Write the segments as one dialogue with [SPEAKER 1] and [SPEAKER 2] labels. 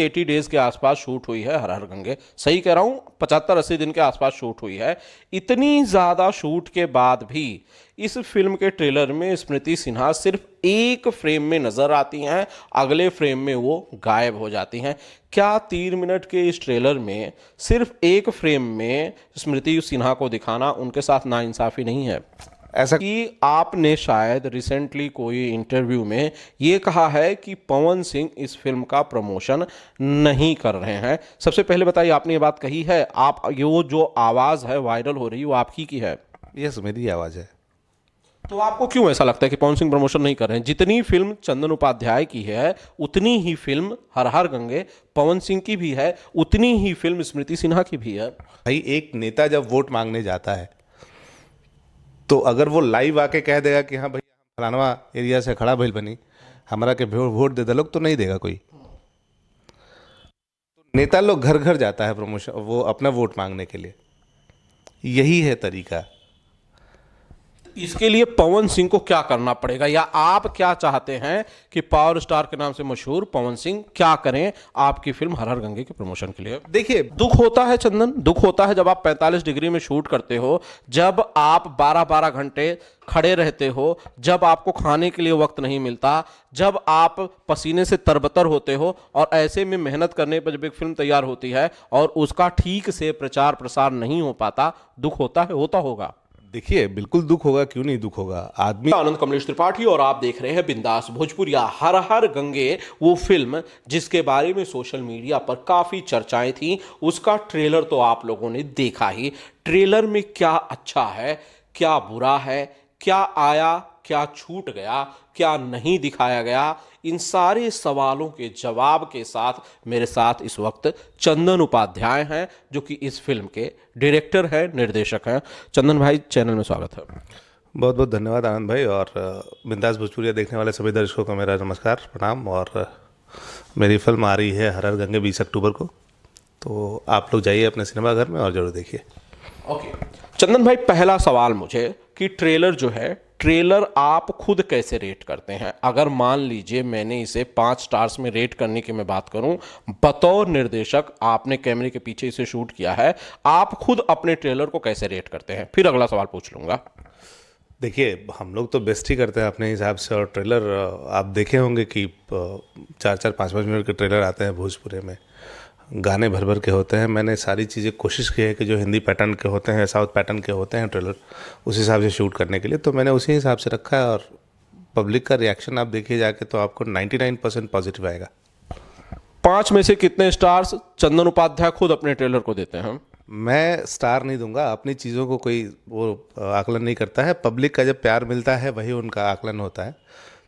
[SPEAKER 1] 80 days के आसपास shoot हुई है हर हर गंगे। सही कह रहा हूं, 75-80 दिन के आसपास शूट हुई है। इतनी ज्यादा शूट के बाद भी इस फिल्म के ट्रेलर में स्मृति सिन्हा सिर्फ एक फ्रेम में नजर आती हैं, अगले फ्रेम में वो गायब हो जाती हैं। क्या 3 मिनट के इस ट्रेलर में सिर्फ एक फ्रेम में स्मृति सिन्हा को दिखाना उनके साथ नाइंसाफी नहीं है?
[SPEAKER 2] ऐसा
[SPEAKER 1] कि आपने शायद रिसेंटली कोई इंटरव्यू में ये कहा है कि पवन सिंह इस फिल्म का प्रमोशन नहीं कर रहे हैं। सबसे पहले बताइए, आपने ये बात कही है? आप ये जो आवाज़ है वायरल हो रही है वो आपकी की है?
[SPEAKER 2] यस, मेरी आवाज़ है।
[SPEAKER 1] तो आपको क्यों ऐसा लगता है कि पवन सिंह प्रमोशन नहीं कर रहे हैं? जितनी फिल्म चंदन उपाध्याय की है उतनी ही फिल्म हर हर गंगे पवन सिंह की भी है, उतनी ही फिल्म स्मृति सिन्हा की भी है।
[SPEAKER 2] भाई, एक नेता जब वोट मांगने जाता है तो अगर वो लाइव आके कह देगा कि हाँ भैया हम फलानवा एरिया से खड़ा भइल बनी, हमरा के वोट दे दे लोग, तो नहीं देगा कोई। नेता लोग घर घर जाता है प्रमोशन, वो अपना वोट मांगने के लिए। यही है तरीका।
[SPEAKER 1] इसके लिए पवन सिंह को क्या करना पड़ेगा, या आप क्या चाहते हैं कि पावर स्टार के नाम से मशहूर पवन सिंह क्या करें आपकी फिल्म हर हर गंगे के प्रमोशन के लिए?
[SPEAKER 2] देखिए,
[SPEAKER 1] दुख होता है चंदन, दुख होता है जब आप 45 डिग्री में शूट करते हो, जब आप 12-12 घंटे खड़े रहते हो, जब आपको खाने के लिए वक्त नहीं मिलता, जब आप पसीने से तरबतर होते हो, और ऐसे में मेहनत करने पर जब एक फिल्म तैयार होती है और उसका ठीक से प्रचार प्रसार नहीं हो पाता, दुख होता है, होता होगा।
[SPEAKER 2] देखिए, बिल्कुल दुख होगा, क्यों नहीं दुख होगा। आदमी
[SPEAKER 1] आनंद कमलेश त्रिपाठी और आप देख रहे हैं बिंदास भोजपुरिया। हर हर गंगे वो फिल्म जिसके बारे में सोशल मीडिया पर काफी चर्चाएं थी, उसका ट्रेलर तो आप लोगों ने देखा ही। ट्रेलर में क्या अच्छा है, क्या बुरा है, क्या आया, क्या छूट गया, क्या नहीं दिखाया गया, इन सारे सवालों के जवाब के साथ मेरे साथ इस वक्त चंदन उपाध्याय हैं, जो कि इस फिल्म के डायरेक्टर हैं, निर्देशक हैं। चंदन भाई, चैनल में स्वागत है।
[SPEAKER 2] बहुत बहुत धन्यवाद आनंद भाई, और बिंदास भोजपुरिया देखने वाले सभी दर्शकों को मेरा नमस्कार, प्रणाम। और मेरी फिल्म आ रही है हर हर गंगे 20 अक्टूबर को, तो आप लोग जाइए अपने सिनेमाघर में और जरूर देखिए।
[SPEAKER 1] ओके चंदन भाई, पहला सवाल मुझे कि ट्रेलर जो है, ट्रेलर आप खुद कैसे रेट करते हैं? अगर मान लीजिए मैंने इसे 5 स्टार्स में रेट करने की मैं बात करूं, बतौर निर्देशक आपने कैमरे के पीछे इसे शूट किया है, आप खुद अपने ट्रेलर को कैसे रेट करते हैं? फिर अगला सवाल पूछ लूंगा।
[SPEAKER 2] देखिए, हम लोग तो बेस्ट ही करते हैं अपने हिसाब से, और ट्रेलर आप देखे होंगे कि 4-4, 5-5 मिनट के ट्रेलर आते हैं भोजपुरी में, गाने भर भर के होते हैं। मैंने सारी चीज़ें कोशिश की है कि जो हिंदी पैटर्न के होते हैं, साउथ पैटर्न के होते हैं ट्रेलर, उस हिसाब से शूट करने के लिए, तो मैंने उसी हिसाब से रखा है। और पब्लिक का रिएक्शन आप देखिए जाके, तो आपको 99% पॉजिटिव आएगा।
[SPEAKER 1] 5 में से कितने स्टार्स चंदन उपाध्याय खुद अपने ट्रेलर को देते हैं?
[SPEAKER 2] मैं स्टार नहीं दूंगा, अपनी चीज़ों को कोई वो आकलन नहीं करता है। पब्लिक का जब प्यार मिलता है वही उनका आकलन होता है।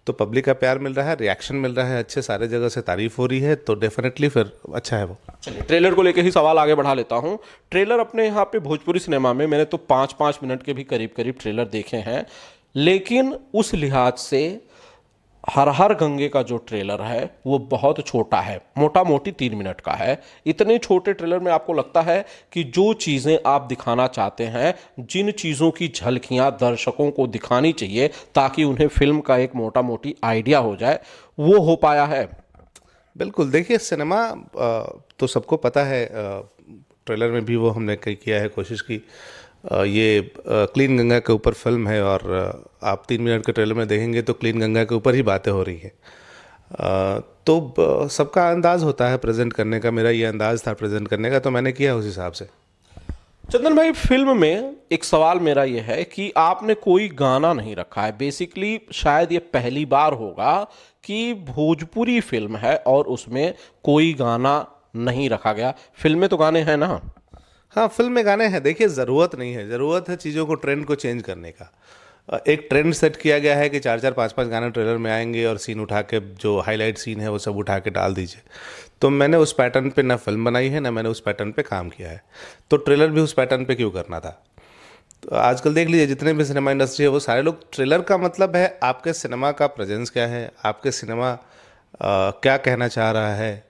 [SPEAKER 2] तो पब्लिक का प्यार मिल रहा है, रिएक्शन मिल रहा है, अच्छे सारे जगह से तारीफ हो रही है, तो डेफिनेटली फिर अच्छा है वो।
[SPEAKER 1] चलिए, ट्रेलर को लेकर ही सवाल आगे बढ़ा लेता हूं। ट्रेलर अपने यहाँ पे भोजपुरी सिनेमा में मैंने तो 5-5 मिनट के भी करीब करीब ट्रेलर देखे हैं, लेकिन उस लिहाज से हर हर गंगे का जो ट्रेलर है वो बहुत छोटा है, मोटा मोटी 3 मिनट का है। इतने छोटे ट्रेलर में आपको लगता है कि जो चीज़ें आप दिखाना चाहते हैं, जिन चीज़ों की झलकियां दर्शकों को दिखानी चाहिए ताकि उन्हें फिल्म का एक मोटा मोटी आइडिया हो जाए, वो हो पाया है?
[SPEAKER 2] बिल्कुल। देखिए, सिनेमा तो सबको पता है, ट्रेलर में भी वो हमने किया है, कोशिश की। ये क्लीन गंगा के ऊपर फिल्म है, और आप 3 मिनट के ट्रेलर में देखेंगे तो क्लीन गंगा के ऊपर ही बातें हो रही हैं। तो सबका अंदाज़ होता है प्रेजेंट करने का। मेरा ये अंदाज़ था प्रेजेंट करने का, तो मैंने किया उस हिसाब से।
[SPEAKER 1] चंदन भाई, फिल्म में एक सवाल मेरा यह है कि आपने कोई गाना नहीं रखा है। बेसिकली शायद ये पहली बार होगा कि भोजपुरी फिल्म है और उसमें कोई गाना नहीं रखा गया। फिल्म में तो गाने हैं ना?
[SPEAKER 2] हाँ, फिल्म में गाने हैं। देखिए, ज़रूरत नहीं है, ज़रूरत है चीज़ों को, ट्रेंड को चेंज करने का। एक ट्रेंड सेट किया गया है कि 4-4, 5-5 गाने ट्रेलर में आएंगे, और सीन उठा के, जो हाईलाइट सीन है वो सब उठा के डाल दीजिए। तो मैंने उस पैटर्न पे ना फिल्म बनाई है, ना मैंने उस पैटर्न पे काम किया है। तो ट्रेलर भी उस पैटर्न पे क्यों करना था? तो आजकल देख लीजिए, जितने भी सिनेमा इंडस्ट्री है वो सारे लोग, ट्रेलर का मतलब है आपके सिनेमा का प्रेजेंस क्या है, आपके सिनेमा क्या कहना चाह रहा है,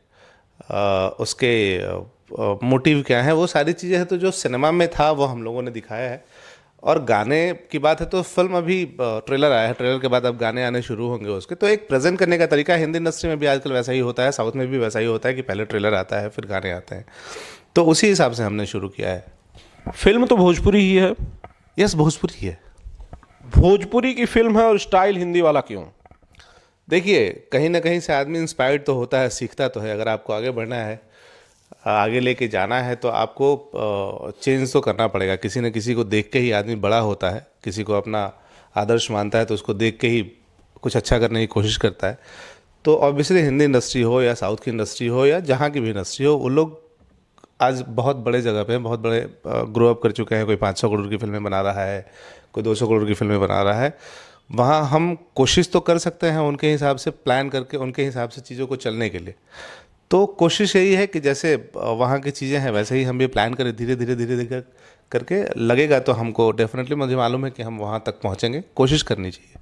[SPEAKER 2] उसके मोटिव क्या है, वो सारी चीज़ें हैं। तो जो सिनेमा में था वो हम लोगों ने दिखाया है। और गाने की बात है तो फिल्म अभी ट्रेलर आया है, ट्रेलर के बाद अब गाने आने शुरू होंगे उसके। तो एक प्रेजेंट करने का तरीका हिंदी इंडस्ट्री में भी आजकल वैसा ही होता है, साउथ में भी वैसा ही होता है कि पहले ट्रेलर आता है फिर गाने आते हैं। तो उसी हिसाब से हमने शुरू किया है।
[SPEAKER 1] फिल्म तो भोजपुरी ही है।
[SPEAKER 2] यस, भोजपुरी है।
[SPEAKER 1] भोजपुरी की फिल्म है और स्टाइल हिंदी वाला क्यों?
[SPEAKER 2] देखिए, कहीं ना कहीं से आदमी इंस्पायर्ड तो होता है, सीखता तो है। अगर आपको आगे बढ़ना है, आगे लेके जाना है, तो आपको चेंज तो करना पड़ेगा। किसी न किसी को देख के ही आदमी बड़ा होता है, किसी को अपना आदर्श मानता है तो उसको देख के ही कुछ अच्छा करने की कोशिश करता है। तो ऑब्वियसली हिंदी इंडस्ट्री हो या साउथ की इंडस्ट्री हो या जहाँ की भी इंडस्ट्री हो, वो लोग आज बहुत बड़े जगह पे हैं, बहुत बड़े ग्रो अप कर चुके हैं। कोई 500 करोड़ की फिल्में बना रहा है, कोई 200 करोड़ की फिल्में बना रहा है। वहाँ हम कोशिश तो कर सकते हैं उनके हिसाब से प्लान करके, उनके हिसाब से चीज़ों को चलने के लिए। तो कोशिश यही है कि जैसे वहाँ की चीज़ें हैं वैसे ही हम भी प्लान करें, धीरे धीरे धीरे धीरे करके। लगेगा तो हमको डेफिनेटली, मुझे मालूम है कि हम वहाँ तक पहुँचेंगे। कोशिश करनी चाहिए।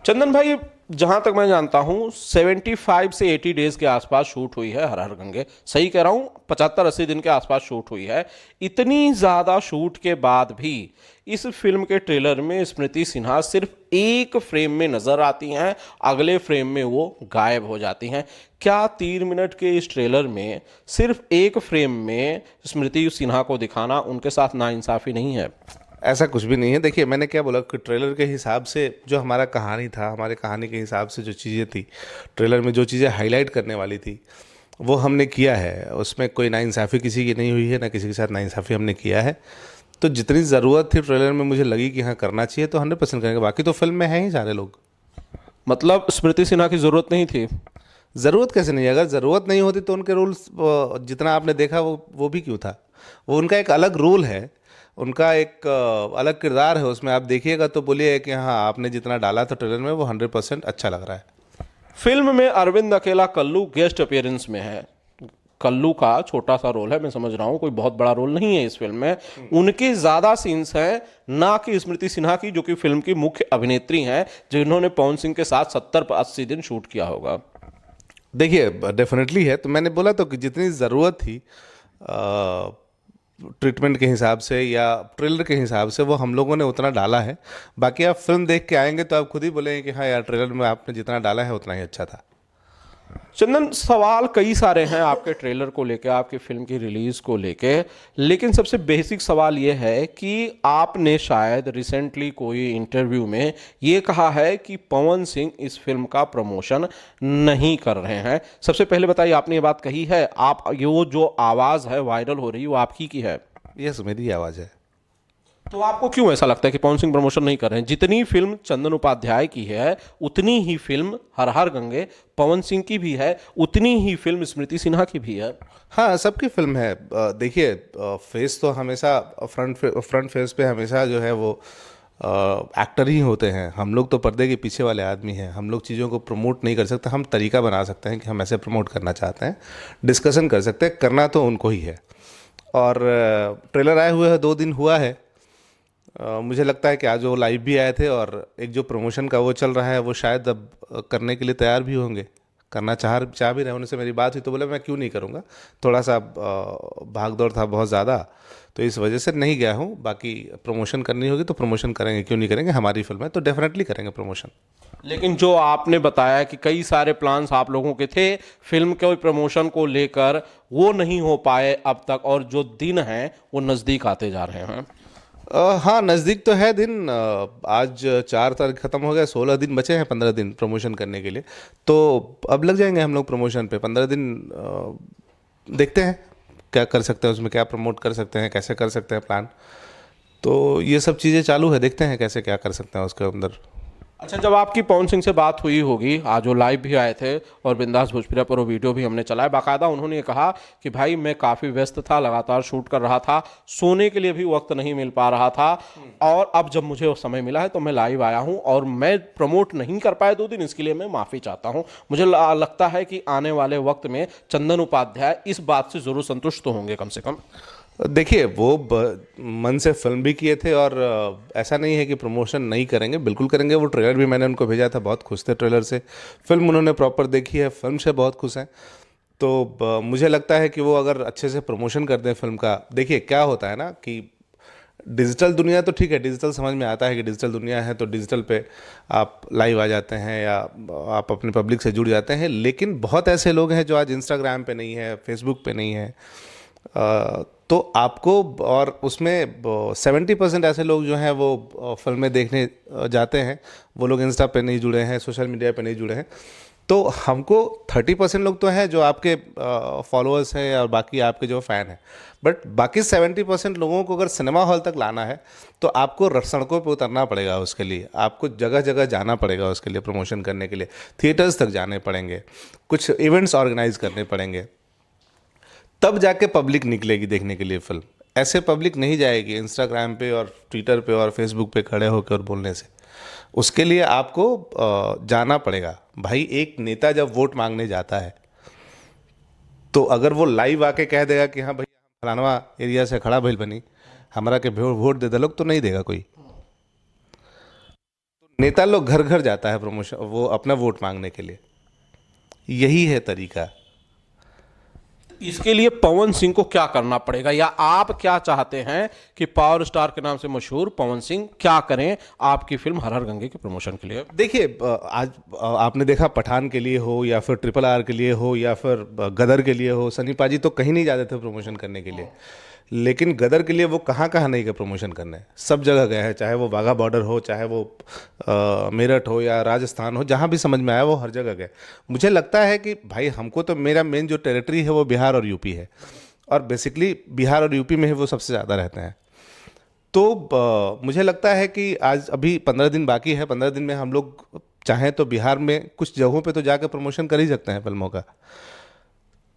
[SPEAKER 1] चंदन भाई, जहां तक मैं जानता हूं 75 से 80 डेज के आसपास शूट हुई है हर हर गंगे। सही कह रहा हूं? 75-80 दिन के आसपास शूट हुई है। इतनी ज़्यादा शूट के बाद भी इस फिल्म के ट्रेलर में स्मृति सिन्हा सिर्फ एक फ्रेम में नजर आती हैं, अगले फ्रेम में वो गायब हो जाती हैं। क्या 3 मिनट के इस ट्रेलर में सिर्फ एक फ्रेम में स्मृति सिन्हा को दिखाना उनके साथ नाइंसाफ़ी नहीं है?
[SPEAKER 2] ऐसा कुछ भी नहीं है। देखिए, मैंने क्या बोला कि ट्रेलर के हिसाब से जो हमारा कहानी था, हमारे कहानी के हिसाब से जो चीज़ें थी, ट्रेलर में जो चीज़ें हाईलाइट करने वाली थी, वो हमने किया है। उसमें कोई नाइंसाफ़ी किसी की नहीं हुई है, ना किसी के साथ नाइंसाफ़ी हमने किया है। तो जितनी ज़रूरत थी ट्रेलर में, मुझे लगी कि हाँ करना चाहिए, तो 100% करेंगे। बाकी तो फिल्म में हैं ही सारे लोग।
[SPEAKER 1] मतलब स्मृति सिन्हा की ज़रूरत नहीं थी?
[SPEAKER 2] ज़रूरत कैसे नहीं है? अगर ज़रूरत नहीं होती तो उनके रूल्स जितना आपने देखा वो भी क्यों था? वो उनका एक अलग रूल है, उनका एक अलग किरदार है उसमें। आप देखिएगा तो बोलिए कि हाँ, आपने जितना डाला था ट्रेलर में वो 100% अच्छा लग रहा है।
[SPEAKER 1] फिल्म में अरविंद अकेला कल्लू गेस्ट अपीयरेंस में है। कल्लू का छोटा सा रोल है, मैं समझ रहा हूँ, कोई बहुत बड़ा रोल नहीं है इस फिल्म में। उनके ज़्यादा सीन्स हैं ना कि स्मृति सिन्हा की, जो कि फिल्म की मुख्य अभिनेत्री हैं, जिन्होंने पवन सिंह के साथ 70-80 दिन शूट किया होगा।
[SPEAKER 2] देखिए, डेफिनेटली है। तो मैंने बोला तो कि जितनी ज़रूरत थी ट्रीटमेंट के हिसाब से या ट्रेलर के हिसाब से, वो हम लोगों ने उतना डाला है। बाकी आप फिल्म देख के आएंगे तो आप खुद ही बोलेंगे कि हाँ यार, ट्रेलर में आपने जितना डाला है उतना ही अच्छा था।
[SPEAKER 1] चंदन, सवाल कई सारे हैं आपके ट्रेलर को लेकर, आपकी फिल्म की रिलीज को लेकर, लेकिन सबसे बेसिक सवाल यह है कि आपने शायद रिसेंटली कोई इंटरव्यू में ये कहा है कि पवन सिंह इस फिल्म का प्रमोशन नहीं कर रहे हैं। सबसे पहले बताइए, आपने ये बात कही है? आप ये वो जो आवाज़ है वायरल हो रही है वो आपकी की है?
[SPEAKER 2] यस, मेरी आवाज़ है।
[SPEAKER 1] तो आपको क्यों ऐसा लगता है कि पवन सिंह प्रमोशन नहीं कर रहे हैं? जितनी फिल्म चंदन उपाध्याय की है, उतनी ही फिल्म हर हर गंगे पवन सिंह की भी है, उतनी ही फिल्म स्मृति सिन्हा की भी है।
[SPEAKER 2] हाँ, सबकी फिल्म है। देखिए, फेस तो हमेशा फ्रंट फेस पे हमेशा जो है वो एक्टर ही होते हैं। हम लोग तो पर्दे के पीछे वाले आदमी हैं। हम लोग चीज़ों को प्रमोट नहीं कर सकते। हम तरीका बना सकते हैं कि हम ऐसे प्रमोट करना चाहते हैं, डिस्कशन कर सकते हैं, करना तो उनको ही है। और ट्रेलर आए हुए है 2 दिन हुआ है। मुझे लगता है कि आज वो लाइव भी आए थे, और एक जो प्रमोशन का वो चल रहा है वो शायद अब करने के लिए तैयार भी होंगे। करना चाह भी रहे। उनसे मेरी बात हुई तो बोले मैं क्यों नहीं करूँगा, थोड़ा सा भाग दौड़ था बहुत ज़्यादा, तो इस वजह से नहीं गया हूँ। बाकी प्रमोशन करनी होगी तो प्रमोशन करेंगे, क्यों नहीं करेंगे। हमारी फिल्म है तो डेफिनेटली करेंगे प्रमोशन।
[SPEAKER 1] लेकिन जो आपने बताया कि कई सारे प्लान्स आप लोगों के थे फिल्म के प्रमोशन को लेकर, वो नहीं हो पाए अब तक, और जो दिन हैं वो नज़दीक आते जा रहे हैं।
[SPEAKER 2] हाँ, नज़दीक तो है दिन। आज 4 तारीख ख़त्म हो गया, 16 दिन बचे हैं, 15 दिन प्रमोशन करने के लिए। तो अब लग जाएंगे हम लोग प्रमोशन पे 15 दिन। देखते हैं क्या कर सकते हैं उसमें, क्या प्रमोट कर सकते हैं, कैसे कर सकते हैं प्लान। तो ये सब चीज़ें चालू है, देखते हैं कैसे क्या कर सकते हैं उसके अंदर।
[SPEAKER 1] अच्छा, जब आपकी पवन सिंह से बात हुई होगी, आज वो लाइव भी आए थे और बिंदास भोजपुरिया पर वो वीडियो भी हमने चलाया, बाकायदा उन्होंने ये कहा कि भाई मैं काफ़ी व्यस्त था, लगातार शूट कर रहा था, सोने के लिए भी वक्त नहीं मिल पा रहा था, और अब जब मुझे वो समय मिला है तो मैं लाइव आया हूँ, और मैं प्रमोट नहीं कर पाया 2 दिन, इसके लिए मैं माफ़ी चाहता हूँ। मुझे लगता है कि आने वाले वक्त में चंदन उपाध्याय इस बात से ज़रूर संतुष्ट तो होंगे कम से कम।
[SPEAKER 2] देखिए, वो मन से फिल्म भी किए थे, और ऐसा नहीं है कि प्रमोशन नहीं करेंगे, बिल्कुल करेंगे। वो ट्रेलर भी मैंने उनको भेजा था, बहुत खुश थे ट्रेलर से। फिल्म उन्होंने प्रॉपर देखी है, फिल्म से बहुत खुश हैं। तो मुझे लगता है कि वो अगर अच्छे से प्रमोशन कर दें फिल्म का। देखिए क्या होता है ना कि डिजिटल दुनिया तो ठीक है, डिजिटल समझ में आता है कि डिजिटल दुनिया है तो डिजिटल पे आप लाइव आ जाते हैं या आप अपने पब्लिक से जुड़ जाते हैं, लेकिन बहुत ऐसे लोग हैं जो आज इंस्टाग्राम पे नहीं है, फेसबुक पे नहीं है। तो आपको, और उसमें 70% ऐसे लोग जो हैं वो फिल्में देखने जाते हैं, वो लोग इंस्टा पे नहीं जुड़े हैं, सोशल मीडिया पे नहीं जुड़े हैं। तो हमको 30% लोग तो हैं जो आपके फॉलोअर्स हैं और बाकी आपके जो फ़ैन हैं, बट बाकी 70% लोगों को अगर सिनेमा हॉल तक लाना है तो आपको सड़कों पे उतरना पड़ेगा, उसके लिए आपको जगह जगह जाना पड़ेगा, उसके लिए प्रमोशन करने के लिए थिएटर्स तक जाने पड़ेंगे, कुछ इवेंट्स ऑर्गेनाइज करने पड़ेंगे, तब जाके पब्लिक निकलेगी देखने के लिए फिल्म। ऐसे पब्लिक नहीं जाएगी इंस्टाग्राम पे और ट्विटर पे और फेसबुक पे खड़े होकर और बोलने से। उसके लिए आपको जाना पड़ेगा। भाई एक नेता जब वोट मांगने जाता है तो अगर वो लाइव आके कह देगा कि हाँ भैया हम फलानवा एरिया से खड़ा भइल बनी, हमरा के वोट दे दे लोग, तो नहीं देगा कोई। नेता लोग घर घर जाता है प्रमोशन, वो अपना वोट मांगने के लिए। यही है तरीका।
[SPEAKER 1] इसके लिए पवन सिंह को क्या करना पड़ेगा, या आप क्या चाहते हैं कि पावर स्टार के नाम से मशहूर पवन सिंह क्या करें आपकी फिल्म हर हर गंगे के प्रमोशन के लिए?
[SPEAKER 2] देखिए, आज आपने देखा पठान के लिए हो या फिर RRR के लिए हो या फिर गदर के लिए हो, सनी पाजी तो कहीं नहीं जाते थे प्रमोशन करने के लिए, लेकिन गदर के लिए वो कहाँ कहाँ नहीं गए प्रमोशन करने, सब जगह गए हैं। चाहे वो वाघा बॉर्डर हो, चाहे वो मेरठ हो या राजस्थान हो, जहाँ भी समझ में आया वो हर जगह गए। मुझे लगता है कि भाई हमको तो, मेरा मेन जो टेरिटरी है वो बिहार और यूपी है, और बेसिकली बिहार और यूपी में ही वो सबसे ज़्यादा रहते हैं। तो मुझे लगता है कि आज अभी 15 दिन बाकी है, 15 दिन में हम लोग चाहें तो बिहार में कुछ जगहों पे तो जाकर प्रमोशन कर ही सकते हैं फिल्मों का।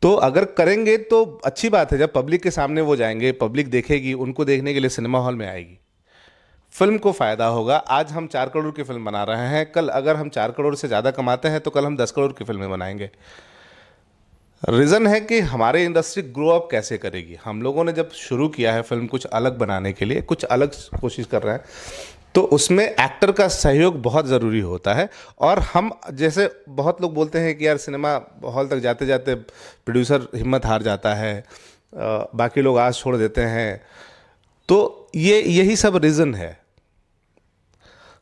[SPEAKER 2] तो अगर करेंगे तो अच्छी बात है, जब पब्लिक के सामने वो जाएंगे, पब्लिक देखेगी, उनको देखने के लिए सिनेमा हॉल में आएगी, फिल्म को फ़ायदा होगा। आज हम 4 करोड़ की फिल्म बना रहे हैं, कल अगर हम 4 करोड़ से ज़्यादा कमाते हैं तो कल हम 10 करोड़ की फिल्में बनाएंगे। रीज़न है कि हमारे इंडस्ट्री ग्रो अप कैसे करेगी। हम लोगों ने जब शुरू किया है फिल्म कुछ अलग बनाने के लिए, कुछ अलग कोशिश कर रहे हैं, तो उसमें एक्टर का सहयोग बहुत ज़रूरी होता है। और हम, जैसे बहुत लोग बोलते हैं कि यार सिनेमा हॉल तक जाते जाते प्रोड्यूसर हिम्मत हार जाता है, बाकी लोग आस छोड़ देते हैं, तो यही सब रीज़न है।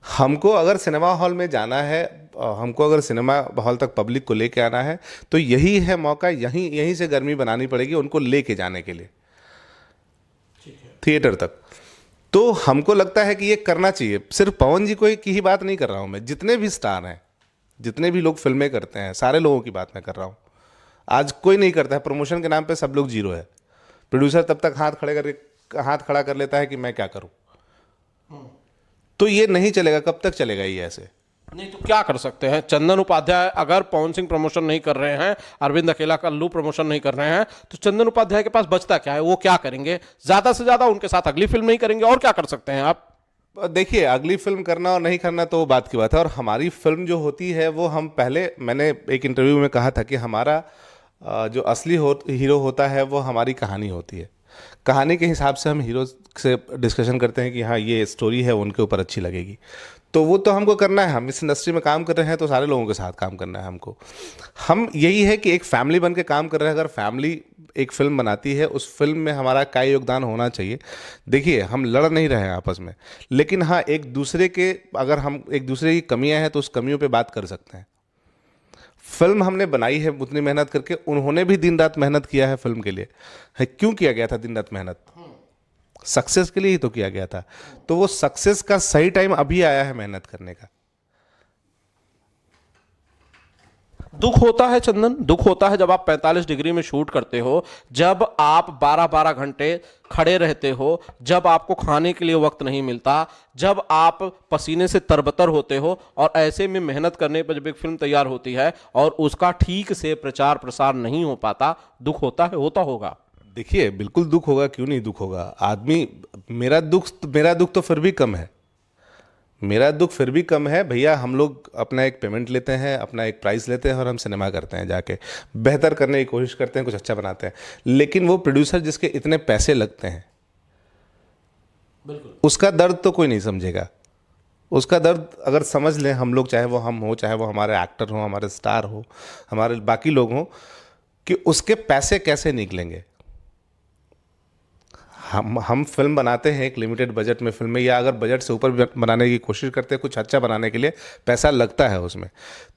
[SPEAKER 2] हमको अगर सिनेमा हॉल में जाना है, हमको अगर सिनेमा हॉल तक पब्लिक को लेके आना है, तो यही है मौका, यहीं से गर्मी बनानी पड़ेगी उनको लेके जाने के लिए थिएटर तक। तो हमको लगता है कि ये करना चाहिए। सिर्फ पवन जी की ही बात नहीं कर रहा हूँ मैं, जितने भी स्टार हैं, जितने भी लोग फिल्में करते हैं, सारे लोगों की बात मैं कर रहा हूँ। आज कोई नहीं करता है, प्रमोशन के नाम पे सब लोग जीरो है। प्रोड्यूसर तब तक हाथ खड़ा कर लेता है कि मैं क्या करूँ। तो ये नहीं चलेगा, कब तक चलेगा ये ऐसे?
[SPEAKER 1] नहीं तो क्या कर सकते हैं? चंदन उपाध्याय अगर पवन सिंह प्रमोशन नहीं कर रहे हैं, अरविंद अकेला कल्लू प्रमोशन नहीं कर रहे हैं, तो चंदन उपाध्याय के पास बचता क्या है? वो क्या करेंगे? ज्यादा से ज्यादा उनके साथ अगली फिल्म नहीं करेंगे, और क्या कर सकते हैं आप?
[SPEAKER 2] देखिए, अगली फिल्म करना और नहीं करना तो बात की बात है। और हमारी फिल्म जो होती है वो, हम पहले, मैंने एक इंटरव्यू में कहा था कि हमारा जो असली हीरो होता है वो हमारी कहानी होती है। कहानी के हिसाब से हम हीरो से डिस्कशन करते हैं कि हाँ ये स्टोरी है, उनके ऊपर अच्छी लगेगी, तो वो तो हमको करना है। हम इस इंडस्ट्री में काम कर रहे हैं तो सारे लोगों के साथ काम करना है हमको। हम, यही है कि एक फैमिली बन के काम कर रहे हैं। अगर फैमिली एक फिल्म बनाती है, उस फिल्म में हमारा क्या योगदान होना चाहिए। देखिए, हम लड़ नहीं रहे हैं आपस में, लेकिन हाँ एक दूसरे के, अगर हम एक दूसरे की कमियां हैं तो उस कमियों पे बात कर सकते हैं। फिल्म हमने बनाई है उतनी मेहनत करके, उन्होंने भी दिन रात मेहनत किया है फिल्म के लिए। है, क्यों किया गया था दिन रात मेहनत? सक्सेस के लिए ही तो किया गया था। तो वो सक्सेस का सही टाइम अभी आया है मेहनत करने का।
[SPEAKER 1] दुख होता है चंदन, दुख होता है जब आप 45 डिग्री में शूट करते हो, जब आप 12-12 घंटे खड़े रहते हो, जब आपको खाने के लिए वक्त नहीं मिलता, जब आप पसीने से तरबतर होते हो, और ऐसे में मेहनत करने पर जब एक फिल्म तैयार होती है और उसका ठीक से प्रचार प्रसार नहीं हो पाता, दुख होता है, होता होगा।
[SPEAKER 2] देखिए, बिल्कुल दुख होगा, क्यों नहीं दुख होगा आदमी। मेरा दुख तो फिर भी कम है। मेरा दुख फिर भी कम है भैया। हम लोग अपना एक पेमेंट लेते हैं, अपना एक प्राइस लेते हैं और हम सिनेमा करते हैं, जाके बेहतर करने की कोशिश करते हैं, कुछ अच्छा बनाते हैं। लेकिन वो प्रोड्यूसर जिसके इतने पैसे लगते हैं,
[SPEAKER 1] बिल्कुल,
[SPEAKER 2] उसका दर्द तो कोई नहीं समझेगा। उसका दर्द अगर समझ लें हम लोग, चाहे वो हम हो, चाहे वो हमारे एक्टर हो, हमारे स्टार हो, हमारे बाकी लोग हों, कि उसके पैसे कैसे निकलेंगे। हम फिल्म बनाते हैं एक लिमिटेड बजट में फिल्में, या अगर बजट से ऊपर बनाने की कोशिश करते हैं, कुछ अच्छा बनाने के लिए पैसा लगता है उसमें,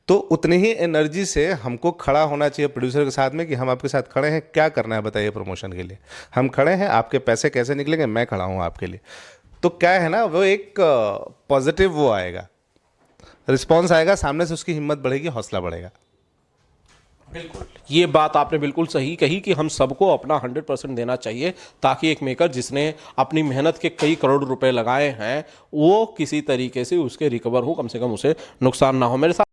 [SPEAKER 2] तो उतनी ही एनर्जी से हमको खड़ा होना चाहिए प्रोड्यूसर के साथ में कि हम आपके साथ खड़े हैं, क्या करना है बताइए प्रमोशन के लिए, हम खड़े हैं, आपके पैसे कैसे निकलेंगे, मैं खड़ा हूँ आपके लिए। तो क्या है ना, वो एक पॉजिटिव वो आएगा, रिस्पॉन्स आएगा सामने से, उसकी हिम्मत बढ़ेगी, हौसला बढ़ेगा।
[SPEAKER 1] बिल्कुल, ये बात आपने बिल्कुल सही कही कि हम सबको अपना 100% देना चाहिए, ताकि एक मेकर जिसने अपनी मेहनत के कई करोड़ रुपए लगाए हैं वो किसी तरीके से उसके रिकवर हो, कम से कम उसे नुकसान ना हो। मेरे साथ